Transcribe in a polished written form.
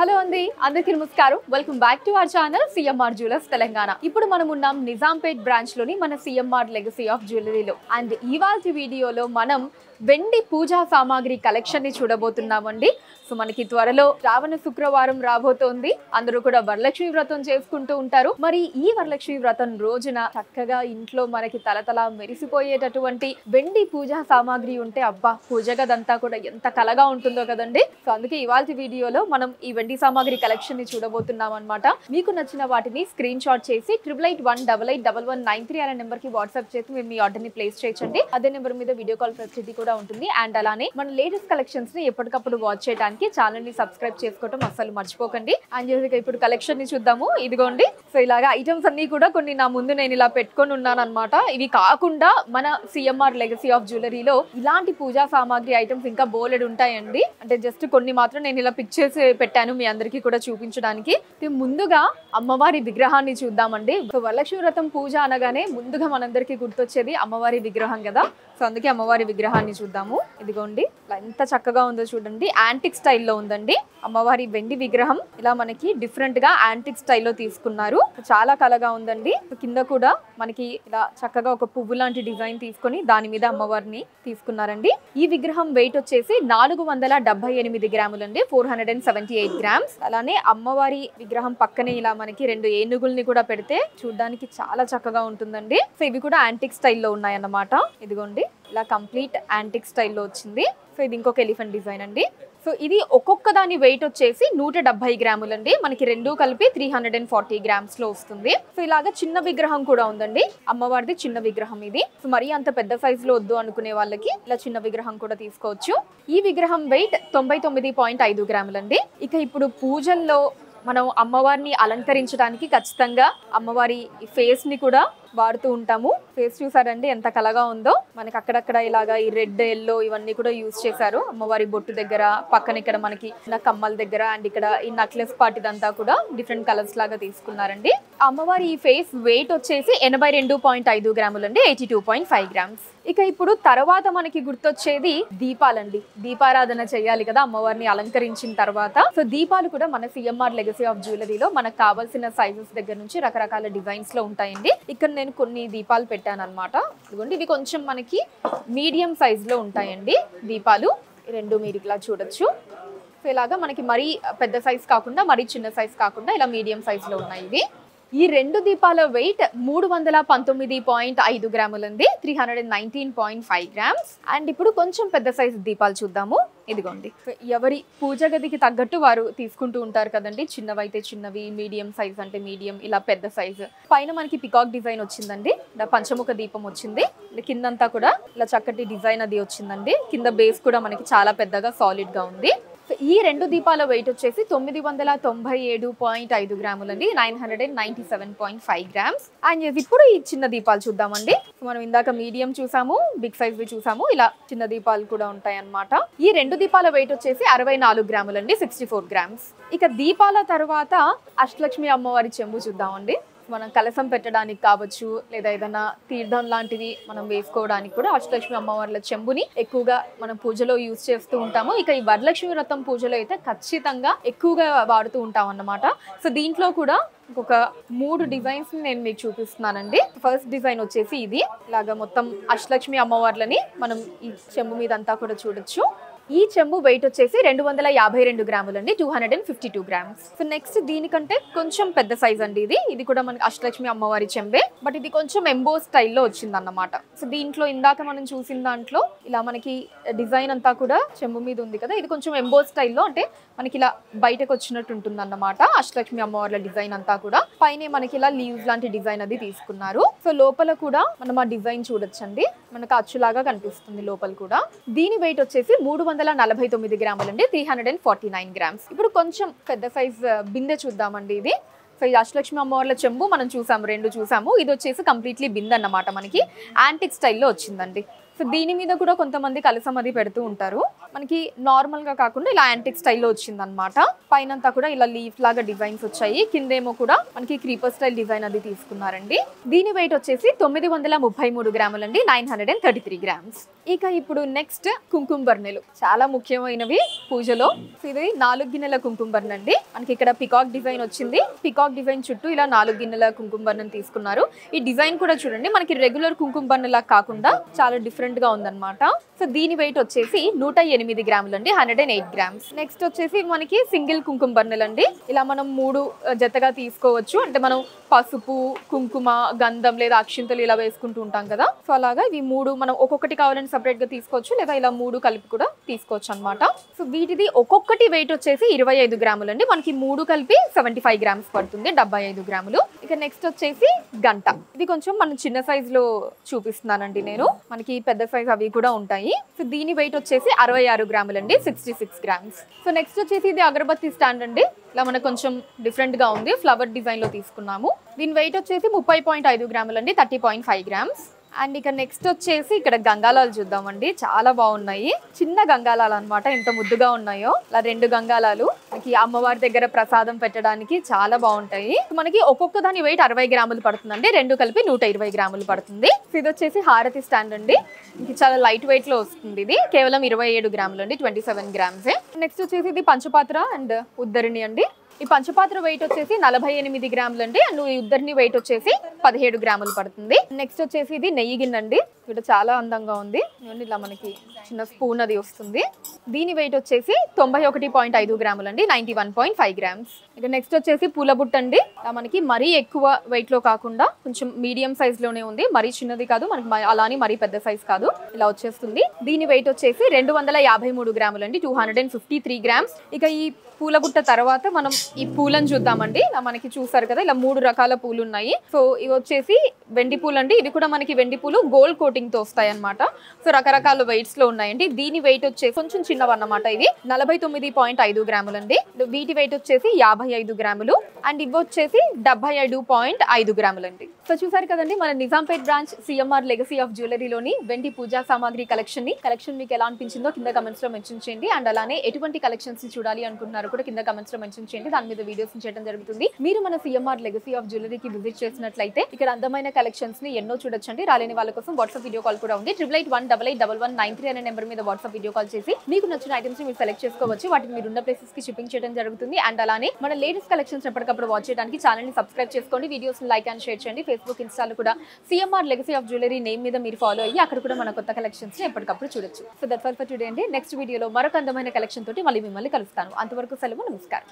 Hello అండి, అందరికీ నమస్కారం. Welcome back to our channel CMR jewellers Telangana. ఇప్పుడు మనం ఉన్నాం నిజాంపేట్ బ్రాంచ్ లోని మన సిఎంఆర్ లెగసీ ఆఫ్ జ్యువెలరీలో. అండ్ ఇవాల్టి వీడియోలో మనం వెండి పూజా సామాగ్రి కలెక్షన్ ని చూడబోతున్నామండి. సో మనకి త్వరలో శ్రావణ శుక్రవారం రాబోతోంది. అందరూ కూడా వరలక్ష్మి వ్రతం చేసుకుంటూ ఉంటారు. మరి ఈ వరలక్ష్మి వ్రతం రోజున చక్కగా ఇంట్లో మనకి తలతల మెరిసిపోయేటటువంటి వెండి పూజా సామాగ్రి ఉంటే అబ్బా, పూజ గదంతా కూడా ఎంత కలగా ఉంటుందో కదండి. సో అందుకే ఇవాల్టి వీడియోలో మనం ఈ వెండి సామాగ్రి కలెక్షన్ ని చూడబోతున్నాం అనమాట. మీకు నచ్చిన వాటిని స్క్రీన్ షాట్ చేసి 8881881193 అనే నెంబర్ కి వాట్సాప్ చేసి మీరు మీ ఆర్డర్ ని ప్లేస్ చేయొచ్చండి. అదే నెంబర్ మీద వీడియో కాల్ ఫెసిలిటీ కూడా ఉంటుంది. అండ్ అలానే మన లేటెస్ట్ కలెక్షన్స్ ని ఎప్పటికప్పుడు వాచ్ చేయడానికి ఛానల్ ని సబ్స్క్రైబ్ చేసుకోవడం అస్సలు మర్చిపోకండి. అండ్ ఇప్పుడు కలెక్షన్ ని చూద్దాము. ఇదిగోండి, సో ఇలాగా ఐటమ్స్ అన్ని కూడా కొన్ని నా ముందు నేను ఇలా పెట్టుకొని ఉన్నాను అనమాట. ఇవి కాకుండా మన సిఎంఆర్ లెగసీ ఆఫ్ జ్యువెలరీలో ఇలాంటి పూజా సామాగ్రి ఐటమ్స్ ఇంకా బోలెడ్ ఉంటాయండి. అంటే జస్ట్ కొన్ని మాత్రం నేను ఇలా పిక్ చేసి పెట్టాను మీ అందరికీ కూడా చూపించడానికి. ముందుగా అమ్మవారి విగ్రహాన్ని చూద్దామండి. సో వరలక్ష్మి వ్రతం పూజ అనగానే ముందుగా మనందరికీ గుర్తొచ్చేది అమ్మవారి విగ్రహం కదా. సో అందుకే అమ్మవారి విగ్రహాన్ని చూద్దాము. ఇదిగోండి, ఎంత చక్కగా ఉందో చూడండి. యాంటిక్ స్టైల్లో ఉందండి అమ్మవారి వెండి విగ్రహం. ఇలా మనకి డిఫరెంట్ గా యాంటిక్ స్టైల్లో తీసుకున్నారు. చాలా కలగా ఉందండి. కింద కూడా మనకి ఇలా చక్కగా ఒక పువ్వు లాంటి డిజైన్ తీసుకొని దాని మీద అమ్మవారిని తీసుకున్నారండి. ఈ విగ్రహం వెయిట్ వచ్చేసి 478 గ్రాములండి, 478 గ్రామ్స్. అలానే అమ్మవారి విగ్రహం పక్కనే ఇలా మనకి 2 ఏనుగుల్ని కూడా పెడితే చూడడానికి చాలా చక్కగా ఉంటుందండి. సో ఇవి కూడా యాంటిక్ స్టైల్లో ఉన్నాయన్నమాట. ఇదిగోండి, ఇలా కంప్లీట్ యాంటిక్ స్టైల్లో వచ్చింది. సో ఇది ఇంకొక ఎలిఫెంట్ డిజైన్ అండి. సో ఇది ఒక్కొక్క దాని వెయిట్ వచ్చేసి 170 గ్రాములండి. మనకి రెండు కలిపి 340 గ్రామ్స్ లో వస్తుంది. సో ఇలాగా చిన్న విగ్రహం కూడా ఉందండి, అమ్మవారిది చిన్న విగ్రహం ఇది. సో మరీ అంత పెద్ద సైజ్ లో వద్దు అనుకునే వాళ్ళకి ఇలా చిన్న విగ్రహం కూడా తీసుకోవచ్చు. ఈ విగ్రహం వెయిట్ 99.5 గ్రాములండి. ఇక ఇప్పుడు పూజల్లో మనం అమ్మవారిని అలంకరించడానికి ఖచ్చితంగా అమ్మవారి ఫేస్ ని కూడా వాడుతూ ఉంటాము. ఫేస్ చూసారండి ఎంత కలగా ఉందో. మనకి అక్కడక్కడ ఇలాగా ఈ రెడ్, ఎల్లో ఇవన్నీ కూడా యూజ్ చేశారు. అమ్మవారి బొట్టు దగ్గర, పక్కన ఇక్కడ మనకి కమ్మల దగ్గర, అండ్ ఇక్కడ ఈ నక్లెస్ పార్ట్ ఇదంతా కూడా డిఫరెంట్ కలర్స్ లాగా తీసుకున్నారండి. అమ్మవారి ఈ ఫేస్ వెయిట్ వచ్చేసి 82.5 గ్రాములండి, 82.5 గ్రామ్స్. ఇక ఇప్పుడు తర్వాత మనకి గుర్తొచ్చేది దీపాలండి. దీపారాధన చేయాలి కదా అమ్మవారిని అలంకరించిన తర్వాత. సో దీపాలు కూడా మన సిఎంఆర్ లెగసీ ఆఫ్ జ్యువెలరీలో మనకు కావాల్సిన సైజెస్ దగ్గర నుంచి రకరకాల డిజైన్స్ లో ఉంటాయండి. ఇక్కడ నేను కొన్ని దీపాలు పెట్టాను అనమాట. ఇదిగోండి, ఇవి కొంచెం మనకి మీడియం సైజ్ లో ఉంటాయండి దీపాలు. రెండు మీరు ఇలా చూడొచ్చు. సో ఇలాగా మనకి మరీ పెద్ద సైజ్ కాకుండా మరీ చిన్న సైజ్ కాకుండా ఇలా మీడియం సైజ్ లో ఉన్నాయి ఇవి. ఈ రెండు దీపాల వెయిట్ 319.5 గ్రాములండి, 319.5 గ్రామ్స్. అండ్ ఇప్పుడు కొంచెం పెద్ద సైజు దీపాలు చూద్దాము. ఇదిగోండి, ఎవరి పూజ గదికి తగ్గట్టు వారు తీసుకుంటూ ఉంటారు కదండి. చిన్నవైతే చిన్నవి, మీడియం సైజ్ అంటే మీడియం, ఇలా పెద్ద సైజు. పైన మనకి పికాక్ డిజైన్ వచ్చిందండి, ఇలా పంచముఖ దీపం వచ్చింది. కిందంతా కూడా ఇలా చక్కటి డిజైన్ అది వచ్చిందండి. కింద బేస్ కూడా మనకి చాలా పెద్దగా సాలిడ్ గా ఉంది. ఈ రెండు దీపాల వెయిట్ వచ్చేసి 997.5 గ్రాములండి, 997.5 గ్రామ్స్. అండ్ ఇప్పుడు ఈ చిన్న దీపాలు చూద్దామండి. మనం ఇందాక మీడియం చూసాము, బిగ్ సైజ్ చూసాము, ఇలా చిన్న దీపాలు కూడా ఉంటాయి అన్నమాట. ఈ రెండు దీపాల వెయిట్ వచ్చేసి 64 గ్రాములండి, 64 గ్రామ్స్. ఇక దీపాల తర్వాత అష్టలక్ష్మి అమ్మవారి చెంబు చూద్దామండి. మనం కలసం పెట్టడానికి కావచ్చు, లేదా ఏదైనా తీర్థం లాంటివి మనం వేసుకోవడానికి కూడా అష్టలక్ష్మి అమ్మవార్ల చెంబుని ఎక్కువగా మనం పూజలో యూజ్ చేస్తూ ఉంటాము. ఇక ఈ వరలక్ష్మి వ్రతం పూజలో అయితే ఖచ్చితంగా ఎక్కువగా వాడుతూ ఉంటాం అన్నమాట. సో దీంట్లో కూడా ఒక 3 డిజైన్స్ నేను మీకు చూపిస్తున్నానండి. ఫస్ట్ డిజైన్ వచ్చేసి ఇది. ఇలాగా మొత్తం అష్టలక్ష్మి అమ్మవార్లని మనం ఈ చెంబు మీద అంతా కూడా చూడొచ్చు. ఈ చెంబు వెయిట్ వచ్చేసి 252 గ్రాములండి, 252 గ్రామ్స్. సో నెక్స్ట్ దీనికంటే కొంచెం పెద్ద సైజ్ అండి ఇది. ఇది కూడా మనకి అష్టలక్ష్మి అమ్మవారి చెంబే, బట్ ఇది కొంచెం ఎంబో స్టైల్లో వచ్చింది అన్నమాట. సో దీంట్లో ఇందాక మనం చూసిన దాంట్లో ఇలా మనకి డిజైన్ అంతా కూడా చెంబు మీద ఉంది కదా, ఇది కొంచెం ఎంబో స్టైల్లో, అంటే మనకి ఇలా బయటకు వచ్చినట్టు ఉంటుంది అన్నమాట. అష్టలక్ష్మి అమ్మవార్ల డిజైన్ అంతా కూడా పైన మనకి ఇలా లీవ్స్ లాంటి డిజైన్ అది తీసుకున్నారు. సో లోపల కూడా మనం ఆ డిజైన్ చూడొచ్చండి, మనకు అచ్చులాగా కనిపిస్తుంది లోపల కూడా. దీని వెయిట్ వచ్చేసి 349 గ్రాములండి, 349 గ్రామ్స్. ఇప్పుడు కొంచెం పెద్ద సైజ్ బిందె చూద్దామండి ఇది. సో ఈ అష్టలక్ష్మి అమ్మవార్ల చెంబు మనం చూసాము, రెండు చూసాము. ఇది వచ్చేసి కంప్లీట్లీ బిందె అన్నమాట, మనకి యాంటిక్ స్టైల్లో వచ్చిందండి. సో సో దీని మీద కూడా కొంతమంది కలసం అది పెడుతూ ఉంటారు. మనకి నార్మల్ గా కాకుండా ఇలా యాంటిక్ స్టైల్లో వచ్చింది అనమాట. పైనంతా కూడా ఇలా లీఫ్ లాగా డిజైన్స్ వచ్చాయి. కిందేమో కూడా మనకి క్రీపర్ స్టైల్ డిజైన్ అది తీసుకున్నారండి. దీని వెయిట్ వచ్చేసి 933 గ్రాములు అండి, 933 గ్రామ్స్. ఇక ఇప్పుడు నెక్స్ట్ కుంకుమ బర్నెలు చాలా ముఖ్యమైనవి పూజలో. ఇది 4 గిన్నెల కుంకుమ బర్నె అండి. మనకి ఇక్కడ పికాక్ డిజైన్ వచ్చింది. పికాక్ డిజైన్ చుట్టూ ఇలా 4 గిన్నెల కుంకుమ బర్నెను తీసుకున్నారు. ఈ డిజైన్ కూడా చూడండి, మనకి రెగ్యులర్ కుంకుమ బర్నెలా కాకుండా చాలా డిఫరెంట్ గా ఉందన్నమాట. సో దీని వెయిట్ వచ్చేసి 108 గ్రాములు అండి, 108 గ్రామ్స్. నెక్స్ట్ వచ్చేసి మనకి సింగిల్ కుంకుమ బర్నెలు అండి. ఇలా మనం 3 జతగా తీసుకోవచ్చు. అంటే మనం పసుపు, కుంకుమ, గంధం లేదా అక్షింతలు ఇలా వేసుకుంటూ ఉంటాం కదా. సో అలాగా ఇవి 3 మనం ఒక్కొక్కటి కావాలని సపరేట్ గా తీసుకోవచ్చు, లేదా ఇలా 3 కలిపి కూడా తీసుకోవచ్చు అనమాట. సో వీటిది ఒక్కొక్కటి వెయిట్ వచ్చేసి 25 గ్రాములు అండి. మనకి 3 కలిపి 75 గ్రామ్స్ పడుతుంది, 75 గ్రాములు. ఇక నెక్స్ట్ వచ్చేసి గంట. ఇది కొంచెం మన చిన్న సైజ్ లో చూపిస్తున్నానండి నేను. మనకి పెద్ద సైజ్ అవి కూడా ఉంటాయి. సో దీని వెయిట్ వచ్చేసి 66 గ్రాములు అండి, 66 గ్రామ్స్. సో నెక్స్ట్ వచ్చేసి ఇది అగరబత్తి స్టాండ్ అండి. ఇలా మనకు కొంచెం డిఫరెంట్ గా ఉంది, ఫ్లవర్ డిజైన్ లో తీసుకున్నాము. దీని వెయిట్ వచ్చేసి 30.5 గ్రాములు అండి, 30.5 గ్రామ్స్. అండ్ ఇక నెక్స్ట్ వచ్చేసి ఇక్కడ గంగాలాలు చూద్దామండి. చాలా బాగున్నాయి, చిన్న గంగాలాలు అనమాట. ఎంత ముద్దుగా ఉన్నాయో. ఇలా 2 గంగాలాలు మనకి అమ్మవారి దగ్గర ప్రసాదం పెట్టడానికి చాలా బాగుంటాయి. మనకి ఒక్కొక్క దాని వెయిట్ 60 గ్రాములు పడుతుందండి, 2 కలిపి 120 గ్రాములు పడుతుంది. ఇది వచ్చేసి హారతి స్టాండ్ అండి. ఇది చాలా లైట్ వెయిట్ లో వస్తుంది. ఇది కేవలం 27 గ్రాములు అండి, 27 గ్రామ్స్. నెక్స్ట్ వచ్చేసి ఇది పంచపాత్ర అండ్ ఉద్దరిణి అండి. ఈ పంచపాత్ర వెయిట్ వచ్చేసి 48 గ్రాములు అండి. అండ్ ఈ ఉద్దరిని వెయిట్ వచ్చేసి 17 గ్రాములు పడుతుంది. నెక్స్ట్ వచ్చేసి ఇది నెయ్యి గిన్నె అండి. ఇక్కడ చాలా అందంగా ఉంది. ఇలా మనకి చిన్న స్పూన్ అది వస్తుంది. దీని వెయిట్ వచ్చేసి 91.5 గ్రాములు అండి, 91.5 గ్రామ్స్. ఇక నెక్స్ట్ వచ్చేసి పూల బుట్ట అండి. మనకి మరీ ఎక్కువ వెయిట్ లో కాకుండా కొంచెం మీడియం సైజ్ లోనే ఉంది. మరీ చిన్నది కాదు, మనకి అలానే మరీ పెద్ద సైజ్ కాదు, ఇలా వచ్చేస్తుంది. దీని వెయిట్ వచ్చేసి 253 గ్రాములు అండి, 253 గ్రామ్స్. ఇక ఈ పూల బుట్ట తర్వాత మనం ఈ పూలను చూద్దామండి. ఇలా మనకి చూసారు కదా, ఇలా 3 రకాల పూలు ఉన్నాయి. సో ఇవి వచ్చేసి వెండి పూలు అండి. ఇవి కూడా మనకి వెండి పూలు గోల్డ్ కోటింగ్ తో వస్తాయి అనమాట. సో రకరకాల వెయిట్స్ లో ఉన్నాయండి. దీని వెయిట్ వచ్చేసి కొంచెం చిన్నవన్నమాట. ఇవి 49.5 గ్రాములు అండి. వీటి వెయిట్ వచ్చేసి 55 గ్రాములు. అండ్ ఇవి వచ్చేసి 77.5 గ్రాములు అండి. సో చూసారు కదండి, మన Nizampet branch CMR legacy of జ్యువెలరీలోని వెండి పూజా సామాగ్రి కలెక్షన్ మీకు ఎలా అనిపించిందో కింద కమెంట్స్ లో మెన్షన్ చేయండి. అండ్ అలానే ఎటువంటి కలెక్షన్స్ చూడాలి అనుకుంటున్నారు కూడా కింద కమెంట్స్ లో మెన్షన్ చేయండి. దాని మీద వీడియోస్ చేయడం జరుగుతుంది. మీరు మన సిఎంఆర్ లెగసీ ఆఫ్ జ్యువెలరీకి విజిట్ చేసినట్లయితే ఇక్కడ అందమైన కలెక్షన్స్ ని ఎన్నో చూడొచ్చండి. రాలేని వాళ్ళ కోసం వాట్సాప్ వీడియో కాల్ కూడా ఉంది. 8881881193 అనే నెంబర్ మీద వాట్సాప్ వీడియో కాల్ చేసి మీకు నచ్చిన ఐటమ్స్ ని మీరు సెలెక్ట్ చేసుకోవచ్చు. వాటిని మీరు ఉన్న ప్లేసెస్ కి షిప్పింగ్ చేయడం జరుగుతుంది. అండ్ అలానే మన లేటెస్ట్ కలెక్షన్స్ ఎప్పటికప్పుడు వాచ్ చేయడానికి ఛానల్ ని సబ్స్క్రైబ్ చేసుకోండి. వీడియోస్ ని లైక్ అండ్ షేర్ చేయండి. ఫేస్బుక్, ఇన్స్టాలో కూడా CMR legacy of jewellery name మీద మీరు ఫాలో అయ్యి అక్కడ కూడా మన కొత్త కలెక్షన్స్ ని ఎప్పటికప్పుడు చూడొచ్చు. So that's all for today అండి. నెక్స్ట్ వీడియోలో మరొక అందమైన కలెక్షన్ తోటి మళ్ళీ మిమ్మల్ని కలుస్తాను. అంతవరకు సెలవు, నమస్కారం.